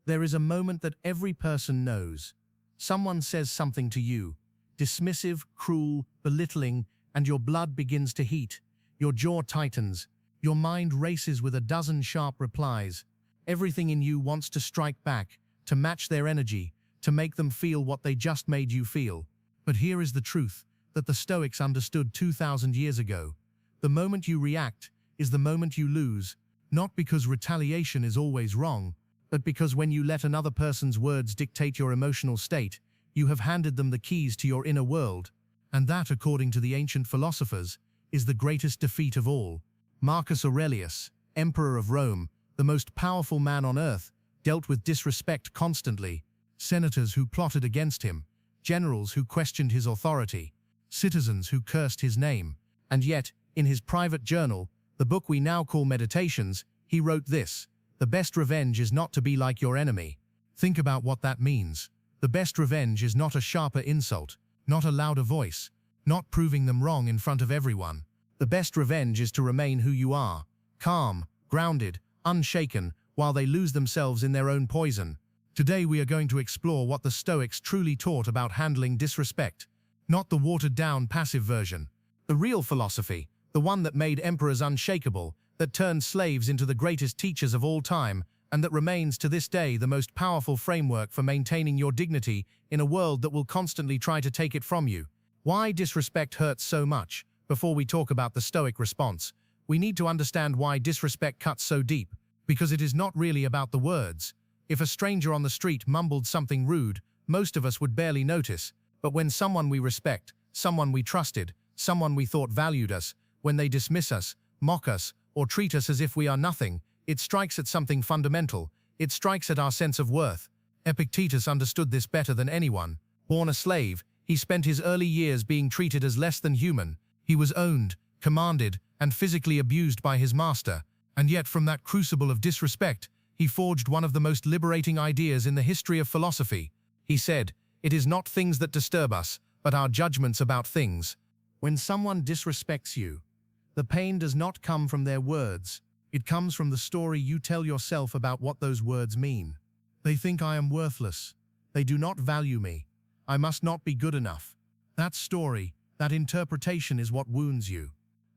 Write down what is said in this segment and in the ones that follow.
There is a moment that every person knows. Someone says something to you, dismissive, cruel, belittling, and your blood begins to heat. Your jaw tightens. Your mind races with a dozen sharp replies. Everything in you wants to strike back, to match their energy, to make them feel what they just made you feel. But here is the truth that the Stoics understood 2,000 years ago. The moment you react is the moment you lose, not because retaliation is always wrong, but because when you let another person's words dictate your emotional state, you have handed them the keys to your inner world. And that, according to the ancient philosophers, is the greatest defeat of all. Marcus Aurelius, Emperor of Rome, the most powerful man on earth, dealt with disrespect constantly. Senators who plotted against him, generals who questioned his authority, citizens who cursed his name. And yet, in his private journal, the book we now call Meditations, he wrote this: "The best revenge is not to be like your enemy." Think about what that means. The best revenge is not a sharper insult, not a louder voice, not proving them wrong in front of everyone. The best revenge is to remain who you are, calm, grounded, unshaken, while they lose themselves in their own poison. Today we are going to explore what the Stoics truly taught about handling disrespect, not the watered-down passive version. The real philosophy, the one that made emperors unshakable, that turned slaves into the greatest teachers of all time, and that remains to this day the most powerful framework for maintaining your dignity in a world that will constantly try to take it from you. Why disrespect hurts so much? Before we talk about the Stoic response, we need to understand why disrespect cuts so deep, because it is not really about the words. If a stranger on the street mumbled something rude, most of us would barely notice. But when someone we respect, someone we trusted, someone we thought valued us, when they dismiss us, mock us, or treat us as if we are nothing, it strikes at something fundamental. It strikes at our sense of worth. Epictetus understood this better than anyone. Born a slave, he spent his early years being treated as less than human. He was owned, commanded, and physically abused by his master. And yet from that crucible of disrespect, he forged one of the most liberating ideas in the history of philosophy. He said, "It is not things that disturb us, but our judgments about things." When someone disrespects you, the pain does not come from their words. It comes from the story you tell yourself about what those words mean. They think I am worthless. They do not value me. I must not be good enough. That story, that interpretation is what wounds you.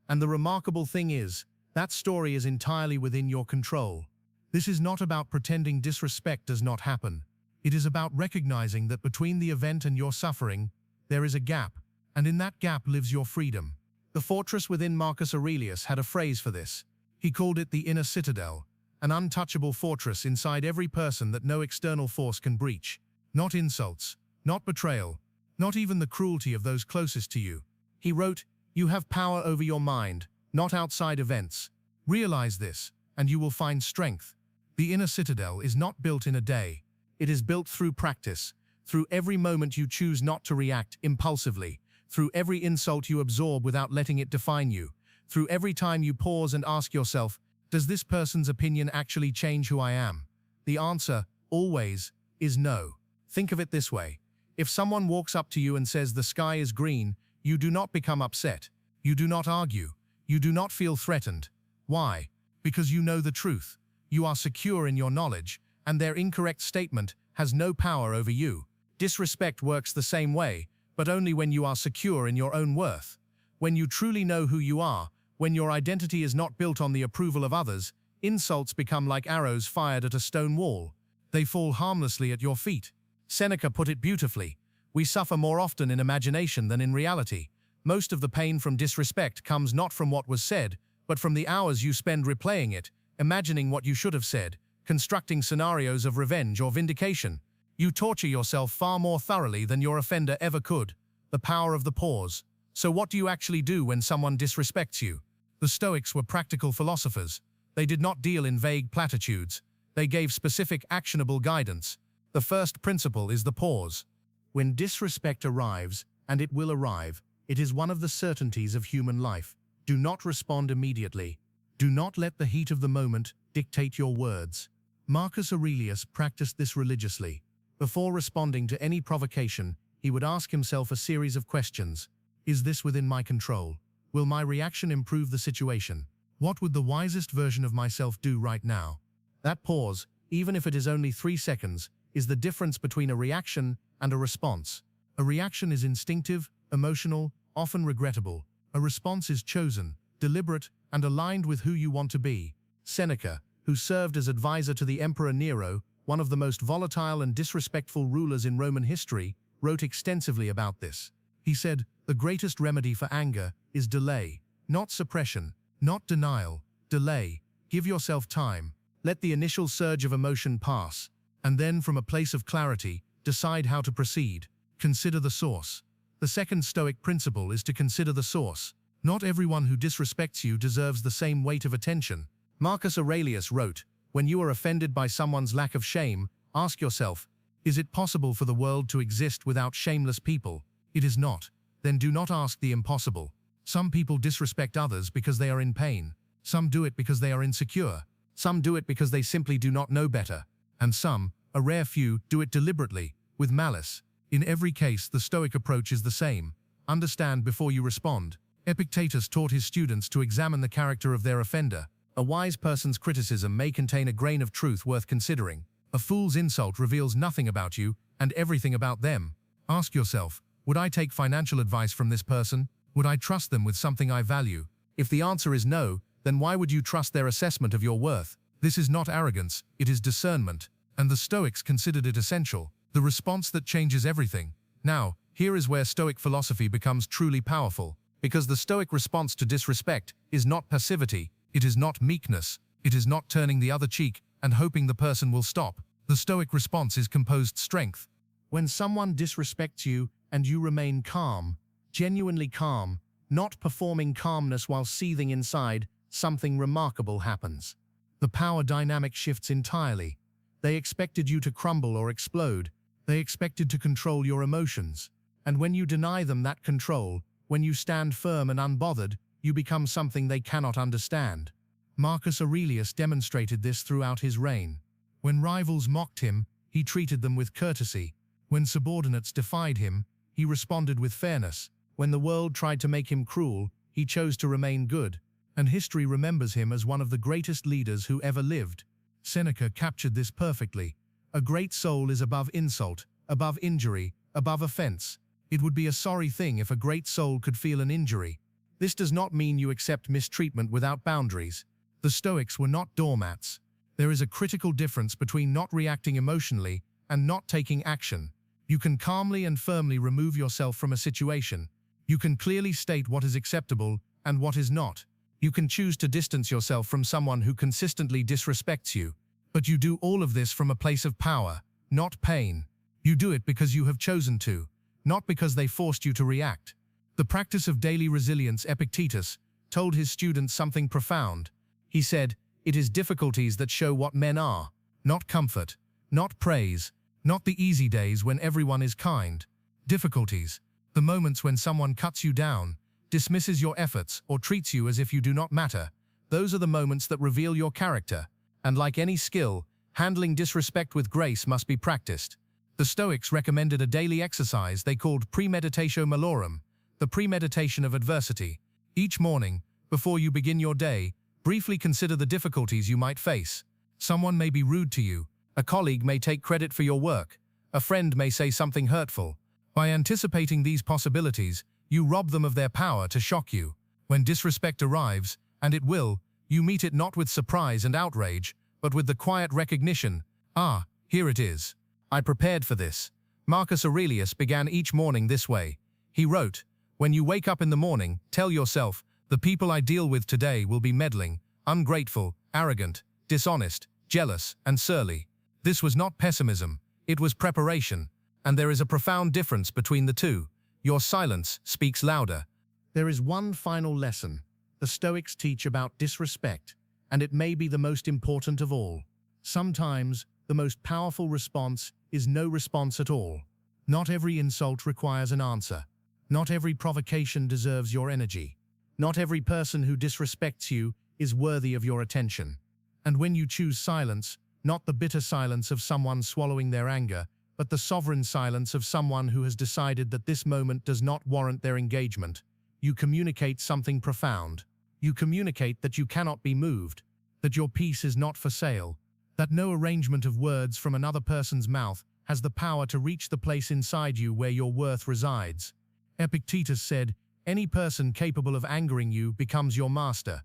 And the remarkable thing is, that story is entirely within your control. This is not about pretending disrespect does not happen. It is about recognizing that between the event and your suffering, there is a gap, and in that gap lives your freedom. The fortress within Marcus Aurelius had a phrase for this. He called it the inner citadel, an untouchable fortress inside every person that no external force can breach. Not insults, not betrayal, not even the cruelty of those closest to you. He wrote, "You have power over your mind, not outside events. Realize this, and you will find strength." The inner citadel is not built in a day. It is built through practice, through every moment you choose not to react impulsively, through every insult you absorb without letting it define you, through every time you pause and ask yourself, does this person's opinion actually change who I am? The answer, always, is no. Think of it this way. If someone walks up to you and says the sky is green, you do not become upset. You do not argue. You do not feel threatened. Why? Because you know the truth. You are secure in your knowledge, and their incorrect statement has no power over you. Disrespect works the same way, but only when you are secure in your own worth. When you truly know who you are, when your identity is not built on the approval of others, insults become like arrows fired at a stone wall. They fall harmlessly at your feet. Seneca put it beautifully. We suffer more often in imagination than in reality. Most of the pain from disrespect comes not from what was said, but from the hours you spend replaying it, imagining what you should have said, constructing scenarios of revenge or vindication. You torture yourself far more thoroughly than your offender ever could. The power of the pause. So what do you actually do when someone disrespects you? The Stoics were practical philosophers. They did not deal in vague platitudes. They gave specific, actionable guidance. The first principle is the pause. When disrespect arrives, and it will arrive, it is one of the certainties of human life. Do not respond immediately. Do not let the heat of the moment dictate your words. Marcus Aurelius practiced this religiously. Before responding to any provocation, he would ask himself a series of questions. Is this within my control? Will my reaction improve the situation? What would the wisest version of myself do right now? That pause, even if it is only 3 seconds, is the difference between a reaction and a response. A reaction is instinctive, emotional, often regrettable. A response is chosen, deliberate, and aligned with who you want to be. Seneca, who served as advisor to the Emperor Nero, one of the most volatile and disrespectful rulers in Roman history, wrote extensively about this. He said, "The greatest remedy for anger is delay, not suppression, not denial, delay. Give yourself time. Let the initial surge of emotion pass, and then from a place of clarity, decide how to proceed. Consider the source." The second Stoic principle is to consider the source. Not everyone who disrespects you deserves the same weight of attention. Marcus Aurelius wrote, "When you are offended by someone's lack of shame, ask yourself, is it possible for the world to exist without shameless people? It is not. Then do not ask the impossible." Some people disrespect others because they are in pain. Some do it because they are insecure. Some do it because they simply do not know better. And some, a rare few, do it deliberately, with malice. In every case, the Stoic approach is the same. Understand before you respond. Epictetus taught his students to examine the character of their offender. A wise person's criticism may contain a grain of truth worth considering. A fool's insult reveals nothing about you and everything about them. Ask yourself, would I take financial advice from this person? Would I trust them with something I value? If the answer is no, then why would you trust their assessment of your worth? This is not arrogance, it is discernment. And the Stoics considered it essential. The response that changes everything. Now, here is where Stoic philosophy becomes truly powerful. Because the Stoic response to disrespect is not passivity, it is not meekness, it is not turning the other cheek and hoping the person will stop. The Stoic response is composed strength. When someone disrespects you and you remain calm, genuinely calm, not performing calmness while seething inside, something remarkable happens. The power dynamic shifts entirely. They expected you to crumble or explode. They expected to control your emotions. And when you deny them that control, when you stand firm and unbothered, you become something they cannot understand. Marcus Aurelius demonstrated this throughout his reign. When rivals mocked him, he treated them with courtesy. When subordinates defied him, he responded with fairness. When the world tried to make him cruel, he chose to remain good. And history remembers him as one of the greatest leaders who ever lived. Seneca captured this perfectly. A great soul is above insult, above injury, above offense. It would be a sorry thing if a great soul could feel an injury. This does not mean you accept mistreatment without boundaries. The Stoics were not doormats. There is a critical difference between not reacting emotionally and not taking action. You can calmly and firmly remove yourself from a situation. You can clearly state what is acceptable and what is not. You can choose to distance yourself from someone who consistently disrespects you. But you do all of this from a place of power, not pain. You do it because you have chosen to, not because they forced you to react. The practice of daily resilience, Epictetus, told his students something profound. He said, "It is difficulties that show what men are, not comfort, not praise, not the easy days when everyone is kind. Difficulties, the moments when someone cuts you down, dismisses your efforts, or treats you as if you do not matter, those are the moments that reveal your character. And like any skill, handling disrespect with grace must be practiced." The Stoics recommended a daily exercise they called premeditatio malorum, the premeditation of adversity. Each morning, before you begin your day, briefly consider the difficulties you might face. Someone may be rude to you, a colleague may take credit for your work, a friend may say something hurtful. By anticipating these possibilities, you rob them of their power to shock you. When disrespect arrives, and it will, you meet it not with surprise and outrage, but with the quiet recognition, "Ah, here it is. I prepared for this." Marcus Aurelius began each morning this way. He wrote, "When you wake up in the morning, tell yourself, the people I deal with today will be meddling, ungrateful, arrogant, dishonest, jealous, and surly." This was not pessimism, it was preparation. And there is a profound difference between the two. Your silence speaks louder. There is one final lesson the Stoics teach about disrespect, and it may be the most important of all. Sometimes, the most powerful response is no response at all. Not every insult requires an answer. Not every provocation deserves your energy. Not every person who disrespects you is worthy of your attention. And when you choose silence, not the bitter silence of someone swallowing their anger, but the sovereign silence of someone who has decided that this moment does not warrant their engagement, you communicate something profound. You communicate that you cannot be moved, that your peace is not for sale, that no arrangement of words from another person's mouth has the power to reach the place inside you where your worth resides. Epictetus said, "Any person capable of angering you becomes your master.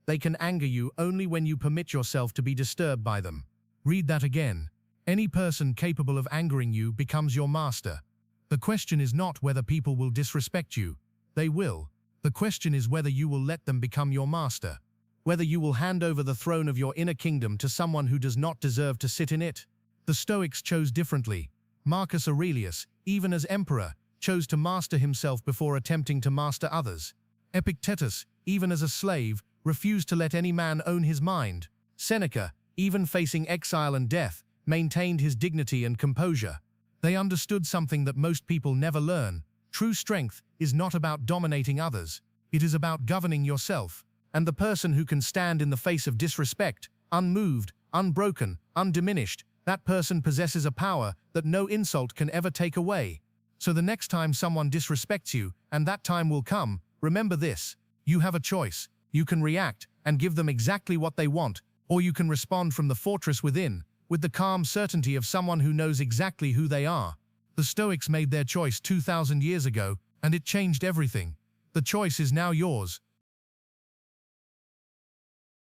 They can anger you only when you permit yourself to be disturbed by them." Read that again. Any person capable of angering you becomes your master. The question is not whether people will disrespect you. They will. The question is whether you will let them become your master. Whether you will hand over the throne of your inner kingdom to someone who does not deserve to sit in it. The Stoics chose differently. Marcus Aurelius, even as emperor, chose to master himself before attempting to master others. Epictetus, even as a slave, refused to let any man own his mind. Seneca, even facing exile and death, maintained his dignity and composure. They understood something that most people never learn. True strength is not about dominating others. It is about governing yourself. And the person who can stand in the face of disrespect, unmoved, unbroken, undiminished, that person possesses a power that no insult can ever take away. So the next time someone disrespects you, and that time will come, remember this. You have a choice. You can react and give them exactly what they want, or you can respond from the fortress within, with the calm certainty of someone who knows exactly who they are. The Stoics made their choice 2,000 years ago, and it changed everything. The choice is now yours.